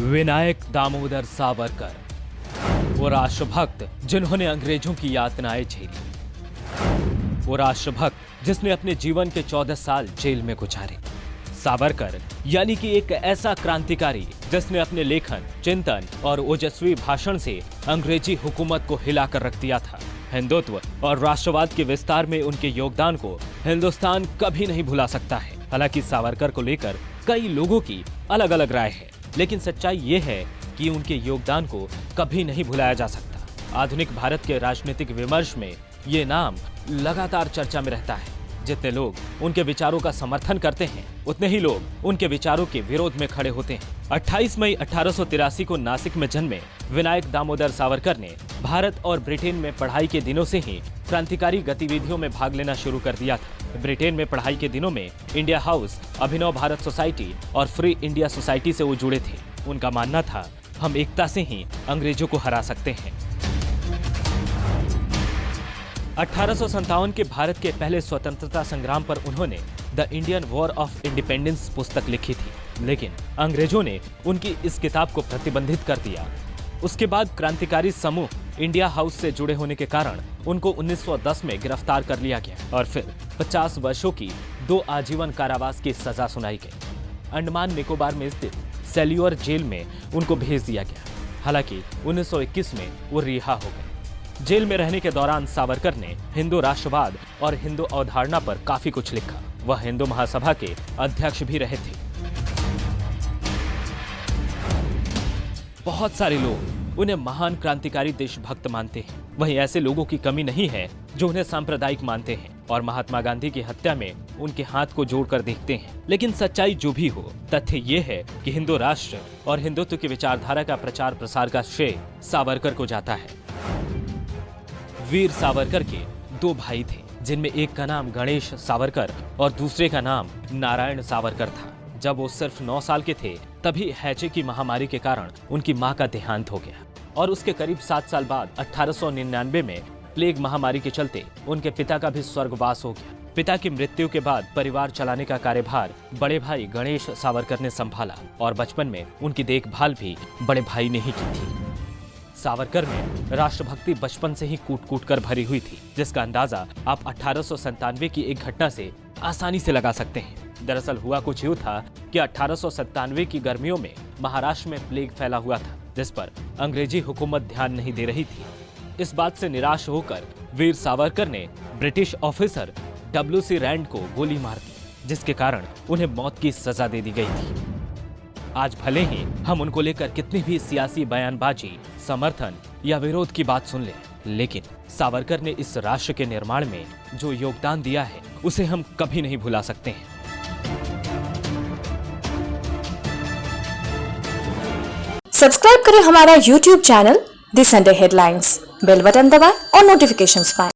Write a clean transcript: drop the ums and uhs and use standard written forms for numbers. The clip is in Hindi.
विनायक दामोदर सावरकर, वो राष्ट्रभक्त जिन्होंने अंग्रेजों की यातनाएं झेली, वो राष्ट्रभक्त जिसने अपने जीवन के 14 साल जेल में गुजारे। सावरकर यानी कि एक ऐसा क्रांतिकारी जिसने अपने लेखन, चिंतन और ओजस्वी भाषण से अंग्रेजी हुकूमत को हिलाकर रख दिया था। हिंदुत्व और राष्ट्रवाद के विस्तार में उनके योगदान को हिंदुस्तान कभी नहीं भुला सकता है। हालांकि सावरकर को लेकर कई लोगों की अलग अलग राय है, लेकिन सच्चाई ये है कि उनके योगदान को कभी नहीं भुलाया जा सकता। आधुनिक भारत के राजनीतिक विमर्श में ये नाम लगातार चर्चा में रहता है। जितने लोग उनके विचारों का समर्थन करते हैं, उतने ही लोग उनके विचारों के विरोध में खड़े होते हैं। 28 मई 1883 को नासिक में जन्मे विनायक दामोदर सावरकर ने भारत और ब्रिटेन में पढ़ाई के दिनों से ही क्रांतिकारी गतिविधियों में भाग लेना शुरू कर दिया था। ब्रिटेन में पढ़ाई के दिनों में इंडिया हाउस, अभिनव भारत सोसाइटी और फ्री इंडिया सोसाइटी से वो जुड़े थे। उनका मानना था, हम एकता से ही अंग्रेजों को हरा सकते हैं। 1857 के भारत के पहले स्वतंत्रता संग्राम पर उन्होंने the Indian war of independence पुस्तक लिखी थी, लेकिन अंग्रेजों ने उनकी इस किताब को प्रतिबंधित कर दिया। उसके बाद क्रांतिकारी समूह इंडिया हाउस से जुड़े होने के कारण उनको 1910 में गिरफ्तार कर लिया गया और फिर 50 वर्षों की 2 आजीवन कारावास की सजा सुनाई गई। अंडमान निकोबार में स्थित सेल्यूर जेल में उनको भेज दिया गया। हालांकि 1921 में वो रिहा हो गए। जेल में रहने के दौरान सावरकर ने हिंदू राष्ट्रवाद और हिंदू अवधारणा पर काफी कुछ लिखा। वह हिंदू महासभा के अध्यक्ष भी रहे थे। बहुत सारे लोग उन्हें महान क्रांतिकारी देशभक्त मानते हैं। वहीं ऐसे लोगों की कमी नहीं है जो उन्हें सांप्रदायिक मानते हैं और महात्मा गांधी की हत्या में उनके हाथ को जोड़कर देखते हैं। लेकिन सच्चाई जो भी हो, तथ्य ये है कि हिंदू राष्ट्र और हिंदुत्व की विचारधारा का प्रचार प्रसार का श्रेय सावरकर को जाता है। वीर सावरकर के 2 भाई थे, जिनमें एक का नाम गणेश सावरकर और दूसरे का नाम नारायण सावरकर था। जब वो सिर्फ 9 साल के थे, तभी हैजे की महामारी के कारण उनकी मां का देहांत हो गया और उसके करीब 7 साल बाद 1899 में प्लेग महामारी के चलते उनके पिता का भी स्वर्गवास हो गया। पिता की मृत्यु के बाद परिवार चलाने का कार्यभार बड़े भाई गणेश सावरकर ने संभाला और बचपन में उनकी देखभाल भी बड़े भाई ने ही की थी। सावरकर में राष्ट्रभक्ति बचपन से ही कूट-कूट कर भरी हुई थी, जिसका अंदाजा आप 1897 की एक घटना से आसानी से लगा सकते हैं। दरअसल हुआ कुछ यूं था कि 1897 की गर्मियों में महाराष्ट्र में प्लेग फैला हुआ था, जिस पर अंग्रेजी हुकूमत ध्यान नहीं दे रही थी। इस बात से निराश होकर वीर सावरकर ने ब्रिटिश ऑफिसर WC रैंड को गोली मार दी, जिसके कारण उन्हें मौत की सजा दे दी गई थी। आज भले ही हम उनको लेकर कितनी भी सियासी बयानबाजी, समर्थन या विरोध की बात सुन लें, लेकिन सावरकर ने इस राष्ट्र के निर्माण में जो योगदान दिया है, उसे हम कभी नहीं भुला सकते हैं। सब्सक्राइब करें हमारा YouTube channel the Sunday headlines, bell button दबाएं और नोटिफिकेशंस पाएं।